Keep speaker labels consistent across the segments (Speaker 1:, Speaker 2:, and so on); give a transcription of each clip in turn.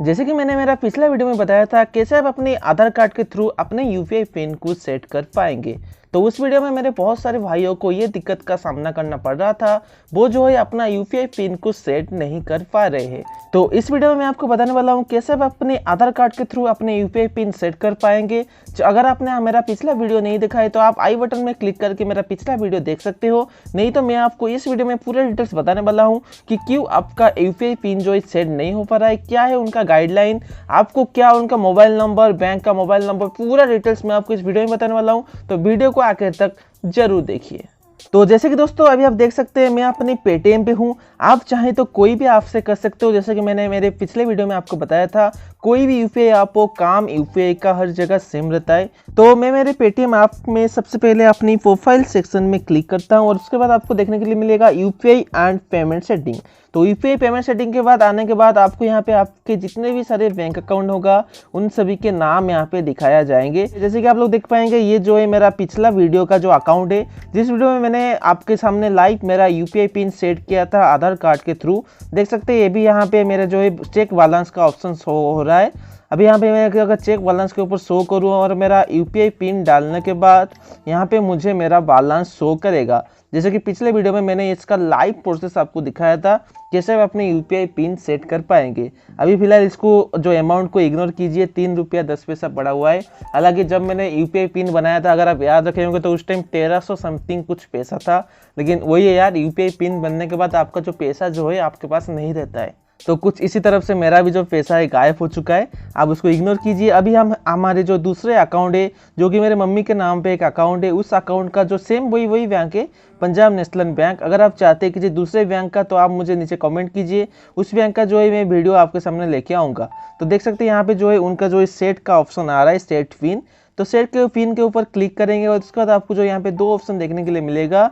Speaker 1: जैसे कि मैंने मेरा पिछला वीडियो में बताया था कैसे आप अपने आधार कार्ड के थ्रू अपने यूपीआई पिन को सेट कर पाएंगे। तो उस वीडियो में मेरे बहुत सारे भाइयों को ये दिक्कत का सामना करना पड़ रहा था, वो जो है अपना यूपीआई पिन को सेट नहीं कर पा रहे हैं। तो इस वीडियो में मैं आपको बताने वाला हूँ कैसे आप अपने आधार कार्ड के थ्रू अपने यूपीआई पिन सेट कर पाएंगे। अगर आपने मेरा पिछला वीडियो नहीं देखा है तो आप आई बटन में क्लिक करके मेरा पिछला वीडियो देख सकते हो, नहीं तो मैं आपको इस वीडियो में पूरे डिटेल्स बताने वाला हूँ कि क्यों आपका यूपीआई पिन जो है सेट नहीं हो पा रहा है, क्या है उनका गाइडलाइन, आपको क्या उनका मोबाइल नंबर, बैंक का मोबाइल नंबर, पूरा डिटेल्स मैं आपको इस वीडियो में बताने वाला हूँ। तो वीडियो को आखिर तक जरूर देखिए। तो जैसे कि दोस्तों अभी आप देख सकते हैं मैं अपनी पेटीएम पे हूँ। आप चाहें तो कोई भी आपसे कर सकते हो, जैसे कि मैंने मेरे पिछले वीडियो में आपको बताया था कोई भी यूपीआई ऐप हो, काम यूपीआई का हर जगह सेम रहता है। तो मैं मेरे पेटीएम ऐप में सबसे पहले अपनी प्रोफाइल सेक्शन में क्लिक करता हूँ और उसके बाद आपको देखने के लिए मिलेगा यूपीआई एंड पेमेंट सेटिंग। तो यूपीआई पेमेंट सेटिंग के बाद आने के बाद आपको यहाँ पे आपके जितने भी सारे बैंक अकाउंट होगा उन सभी के नाम यहाँ पे दिखाया जाएंगे। जैसे कि आप लोग देख पाएंगे ये जो है मेरा पिछला वीडियो का जो अकाउंट है, जिस वीडियो में मैंने आपके सामने लाइव मेरा यूपीआई पिन सेट किया था आधार कार्ड के थ्रू। देख सकते हैं ये भी यहाँ पे मेरा जो है चेक बैलेंस का ऑप्शन शो हो रहा है। अभी यहाँ पे मैं अगर चेक बैलेंस के ऊपर शो करूँ और मेरा यूपीआई पिन डालने के बाद यहाँ पे मुझे मेरा बैलेंस शो करेगा। जैसे कि पिछले वीडियो में मैंने इसका लाइव प्रोसेस आपको दिखाया था कैसे आप अपने यूपीआई पिन सेट कर पाएंगे। अभी फिलहाल इसको जो अमाउंट को इग्नोर कीजिए, 3 रुपया 10 पैसा पड़ा हुआ है। हालांकि जब मैंने यूपीआई पिन बनाया था, अगर आप याद रखे होंगे तो उस टाइम 1300 समथिंग कुछ पैसा था। लेकिन वही है यार, यूपीआई पिन बनने के बाद आपका जो पैसा जो है आपके पास नहीं रहता है। तो कुछ इसी तरफ से मेरा भी जो पैसा है गायब हो चुका है, आप उसको इग्नोर कीजिए। अभी हम हमारे जो दूसरे अकाउंट है जो कि मेरे मम्मी के नाम पे एक अकाउंट है, उस अकाउंट का जो सेम वही बैंक है, पंजाब नेशनल बैंक। अगर आप चाहते हैं कि दूसरे बैंक का तो आप मुझे नीचे कमेंट कीजिए, उस बैंक का जो है मैं वीडियो आपके सामने लेके आऊँगा। तो देख सकते हैं यहाँ पे जो है उनका जो है सेट का ऑप्शन आ रहा है, सेट पिन। तो सेट के पिन के ऊपर क्लिक करेंगे और उसके बाद आपको जो यहाँ पे 2 ऑप्शन देखने के लिए मिलेगा,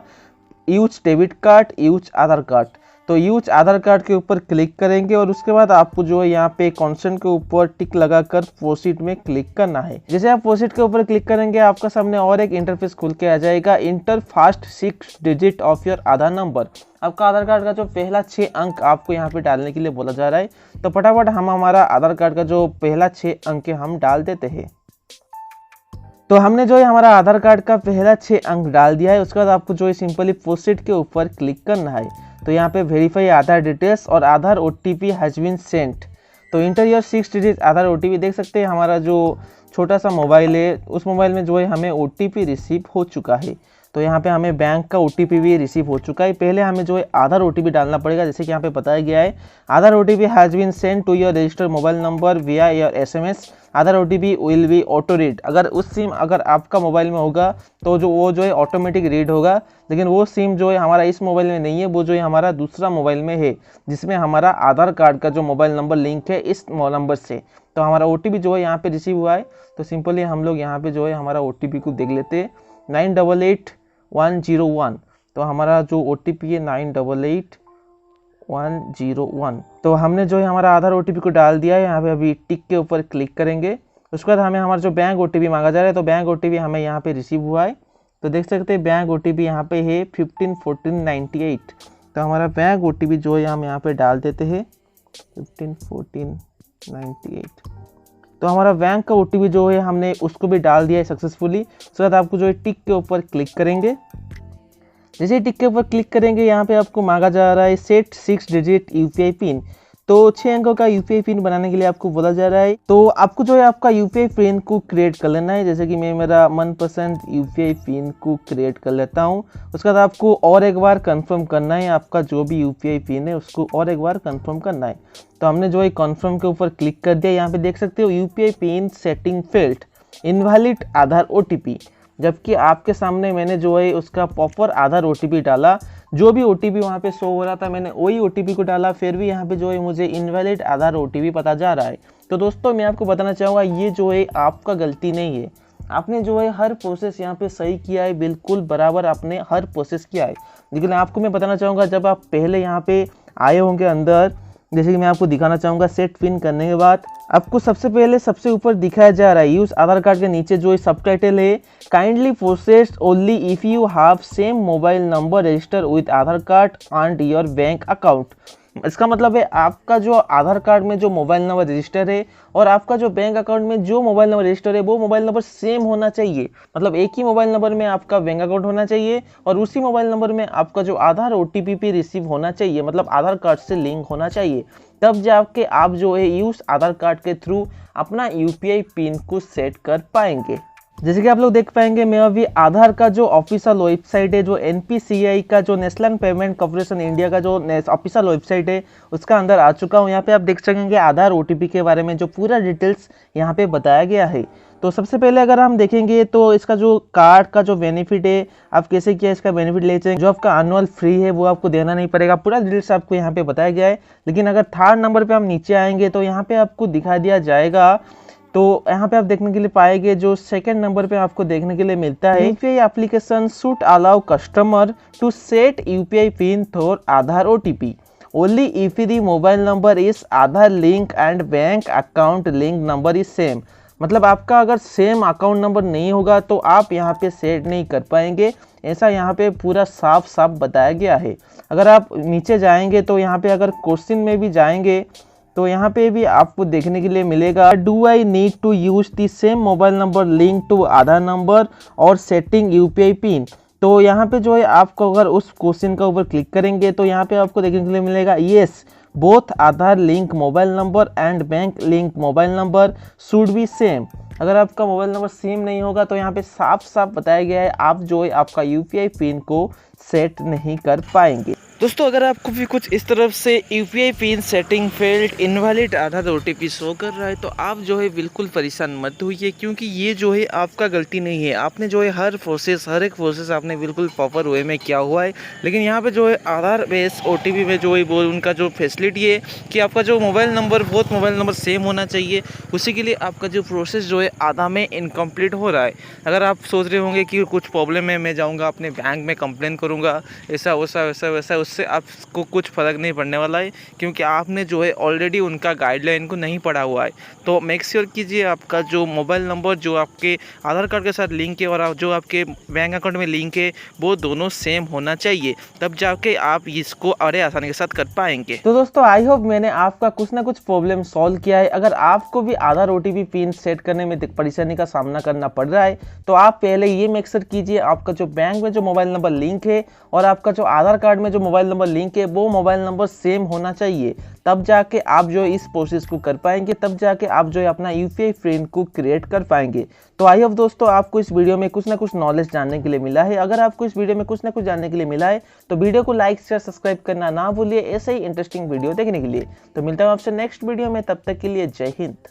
Speaker 1: यूज डेबिट कार्ड, यूज आधार कार्ड। तो यूज आधार कार्ड के ऊपर क्लिक करेंगे और उसके बाद आपको जो है यहाँ पे कॉन्स्टेंट के ऊपर टिक लगाकर प्रोसीड में क्लिक करना है। जैसे आप प्रोसीड के ऊपर क्लिक करेंगे आपका सामने और एक इंटरफेस खुल के आ जाएगा, inter fast 6 digit of your Aadhaar number. आपका आधार कार्ड का जो पहला 6 अंक आपको यहाँ पे डालने के लिए बोला जा रहा है। तो फटाफट हम हमारा आधार कार्ड का जो पहला 6 अंक है हम डाल देते हैं। तो हमने जो है हमारा आधार कार्ड का पहला 6 अंक डाल दिया है। उसके बाद आपको जो है सिंपली प्रोसीड के ऊपर क्लिक करना है। तो यहाँ पे वेरीफाई आधार डिटेल्स और आधार ओटीपी हैज बीन सेंट। तो inter your 6 digit Aadhaar OTP. देख सकते हैं हमारा जो छोटा सा मोबाइल है उस मोबाइल में जो है हमें ओटीपी रिसीव हो चुका है। तो यहाँ पे हमें बैंक का ओटीपी भी रिसीव हो चुका है। पहले हमें जो है आधार ओटीपी डालना पड़ेगा, जैसे कि यहाँ पे बताया गया है, Aadhaar OTP has been sent to your registered mobile number via your SMS. Aadhaar OTP will be auto read. अगर उस सिम अगर आपका मोबाइल में होगा तो वो जो है ऑटोमेटिक रीड होगा, लेकिन वो सिम जो है हमारा इस मोबाइल में नहीं है, वो जो है हमारा दूसरा मोबाइल में है जिसमें हमारा आधार कार्ड का जो मोबाइल नंबर लिंक है इस नंबर से। तो हमारा ओटीपी जो है यहाँ पे रिसीव हुआ है। तो सिंपली हम लोग यहाँ पे जो है हमारा ओटीपी को देख लेते हैं, 988101। तो हमारा जो ओटीपी है 988101। तो हमने जो है हमारा आधार ओटीपी को डाल दिया है। यहाँ पे अभी टिक के ऊपर क्लिक करेंगे। उसके बाद हमें हमारा जो बैंक ओटीपी मांगा जा रहा है, तो बैंक ओटीपी हमें यहाँ पे रिसीव हुआ है। तो देख सकते हैं बैंक ओटीपी यहाँ पे है 151498। तो हमारा बैंक ओटीपी जो है हम यहाँ पे डाल देते हैं 151498। तो हमारा बैंक का ओटीपी जो है हमने उसको भी डाल दिया है सक्सेसफुली। उसके बाद आपको जो है टिक के ऊपर क्लिक करेंगे। जैसे ही टिक के ऊपर क्लिक करेंगे यहाँ पे आपको मांगा जा रहा है सेट 6 डिजिट यूपीआई पिन। तो 6 अंकों का यूपीआई पिन बनाने के लिए आपको बोला जा रहा है। तो आपको जो है आपका यूपीआई पिन को क्रिएट कर लेना है। जैसे कि मैं मेरा मनपसंद यूपीआई पिन को क्रिएट कर लेता हूँ। उसके बाद आपको और एक बार कंफर्म करना है, आपका जो भी यूपीआई पिन है उसको और एक बार कंफर्म करना है। तो हमने जो है कंफर्म के ऊपर क्लिक कर दिया। यहाँ पे देख सकते हो UPI PIN setting failed, invalid Aadhaar OTP. जबकि आपके सामने मैंने जो है उसका प्रॉपर आधार ओटीपी डाला, जो भी ओटीपी वहाँ पे शो हो रहा था मैंने वही ओटीपी को डाला, फिर भी यहाँ पे जो है मुझे इनवैलिड आधार ओटीपी पता जा रहा है। तो दोस्तों मैं आपको बताना चाहूँगा ये जो है आपका गलती नहीं है। आपने जो है हर प्रोसेस यहाँ पे सही किया है, बिल्कुल बराबर आपने हर प्रोसेस किया है। लेकिन आपको मैं बताना चाहूँगा जब आप पहले यहाँ पे आए होंगे अंदर, जैसे कि मैं आपको दिखाना चाहूँगा सेट पिन करने के बाद आपको सबसे पहले सबसे ऊपर दिखाया जा रहा है यूज आधार कार्ड के नीचे जो सबटाइटल है, kindly processed only if you have same mobile number register with Aadhaar card and your bank account. इसका मतलब है आपका जो आधार कार्ड में जो मोबाइल नंबर रजिस्टर है और आपका जो बैंक अकाउंट में जो मोबाइल नंबर रजिस्टर है वो मोबाइल नंबर सेम होना चाहिए। मतलब एक ही मोबाइल नंबर में आपका बैंक अकाउंट होना चाहिए और उसी मोबाइल नंबर में आपका जो आधार OTP भी रिसीव होना चाहिए, मतलब आधार कार्ड से लिंक होना चाहिए। तब जाके आप जो है उस आधार कार्ड के थ्रू अपना UPI पिन को सेट कर पाएंगे। जैसे कि आप लोग देख पाएंगे, मैं अभी आधार का जो ऑफिशियल वेबसाइट है, जो NPCI का जो नेशनल पेमेंट कॉर्पोरेशन इंडिया का जो ऑफिशियल वेबसाइट है उसका अंदर आ चुका हूँ। यहाँ पे आप देख सकेंगे आधार OTP के बारे में जो पूरा डिटेल्स यहाँ पे बताया गया है। तो सबसे पहले अगर हम देखेंगे तो इसका जो कार्ड का जो बेनिफिट है, आप कैसे क्या इसका बेनिफिट ले सकते हैं। जो आपका एनुअल फ्री है वो आपको देना नहीं पड़ेगा, पूरा डिटेल्स आपको यहाँ पे बताया गया है। लेकिन अगर थर्ड नंबर पे हम नीचे आएंगे तो यहाँ पे आपको दिखा दिया जाएगा, तो यहाँ पे आप देखने के लिए पाएंगे जो सेकंड नंबर पे आपको देखने के लिए मिलता है, UPI application should allow customer to set UPI pin for Aadhaar OTP only if the mobile number is Aadhaar link and bank account link number is same. मतलब आपका अगर सेम अकाउंट नंबर नहीं होगा तो आप यहाँ पे सेट नहीं कर पाएंगे, ऐसा यहाँ पे पूरा साफ साफ बताया गया है। अगर आप नीचे जाएंगे तो यहाँ पे अगर क्वेश्चन में भी जाएंगे तो यहाँ पे भी आपको देखने के लिए मिलेगा, do I need to use the same mobile number link to Aadhaar number और सेटिंग UPI पिन। तो यहाँ पे जो है आपको अगर उस क्वेश्चन का ऊपर क्लिक करेंगे तो यहाँ पे आपको देखने के लिए मिलेगा, yes both Aadhaar link mobile number and bank link mobile number should be same. अगर आपका मोबाइल नंबर सेम नहीं होगा तो यहाँ पे साफ साफ बताया गया है आप जो है आपका UPI पिन को सेट नहीं कर पाएंगे। दोस्तों अगर आपको भी कुछ इस तरफ से UPI PIN setting failed invalid Aadhaar OTP show कर रहा है तो आप जो है बिल्कुल परेशान मत होइए, क्योंकि ये जो है आपका गलती नहीं है। आपने जो है हर एक प्रोसेस आपने बिल्कुल प्रॉपर वे में किया हुआ है। लेकिन यहाँ पे जो है आधार बेस OTP में जो है वो उनका जो फैसिलिटी है कि आपका जो mobile number both mobile number same होना चाहिए, उसी के लिए आपका जो प्रोसेस जो है आधा में इनकम्प्लीट हो रहा है। अगर आप सोच रहे होंगे कि कुछ प्रॉब्लम है, मैं जाऊँगा अपने बैंक में कंप्लेन करूँगा, ऐसा वैसा, उससे आपको कुछ फ़र्क नहीं पड़ने वाला है, क्योंकि आपने जो है ऑलरेडी उनका गाइडलाइन को नहीं पढ़ा हुआ है। तो मेक श्योर कीजिए आपका जो मोबाइल नंबर जो आपके आधार कार्ड के साथ लिंक है और जो आपके बैंक अकाउंट में लिंक है वो दोनों सेम होना चाहिए, तब जाके आप इसको बड़े आसानी के साथ कर पाएंगे। तो दोस्तों आई होप मैंने आपका कुछ ना कुछ प्रॉब्लम सॉल्व किया है। अगर आपको भी आधार OTP पिन सेट करने में परेशानी का सामना करना पड़ रहा है तो आप पहले ये मेक श्योर कीजिए आपका जो बैंक में जो मोबाइल नंबर लिंक है और आपका जो आधार कार्ड में जो मोबाइल नंबर लिंक है वो मोबाइल नंबर सेम होना चाहिए, तब जाके आप जो इस प्रोसेस को कर पाएंगे, तब जाके आप जो है अपना UPI पिन को क्रिएट कर पाएंगे। तो आई होप दोस्तों आपको इस वीडियो में कुछ ना कुछ नॉलेज जानने के लिए मिला है। अगर आपको इस वीडियो में कुछ ना कुछ जानने के लिए मिला है तो वीडियो को लाइक शेयर सब्सक्राइब करना ना भूलिए ऐसे ही इंटरेस्टिंग वीडियो देखने के लिए। तो मिलता हूँ आपसे नेक्स्ट वीडियो में, तब तक के लिए जय हिंद।